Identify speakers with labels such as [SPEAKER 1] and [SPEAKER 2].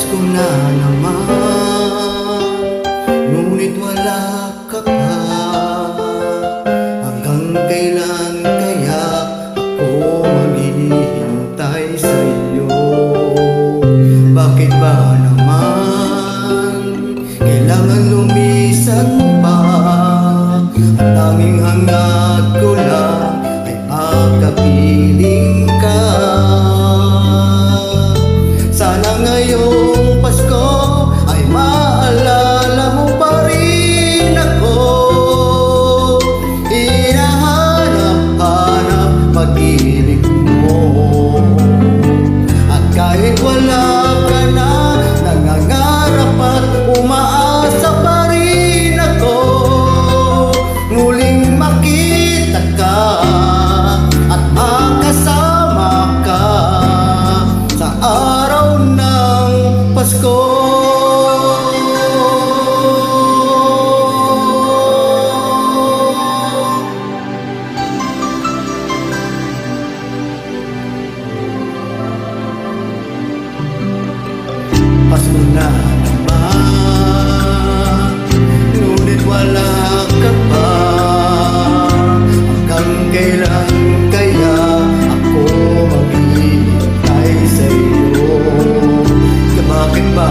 [SPEAKER 1] Pasko na naman, ngunit wala ka pa. Hanggang kailan kaya ako maghihintay sa'yo? Bakit ba naman kailangan lumisan pa? Ang tanging hangad ko lang ay makapiling ka. Sana ngayong Pasko ay maalala mo pa rin ako. Hinahanap-hanap pag-ibig mo, at kahit wala ka na, nangangarap at umaasa pa rin ako. Muling makita ka at makasama ka sa araw ng Pasko. Pasko na naman, ngunit wala ka pa. Hanggang kailan kaya ako maghihintay sa'yo? Bakit ba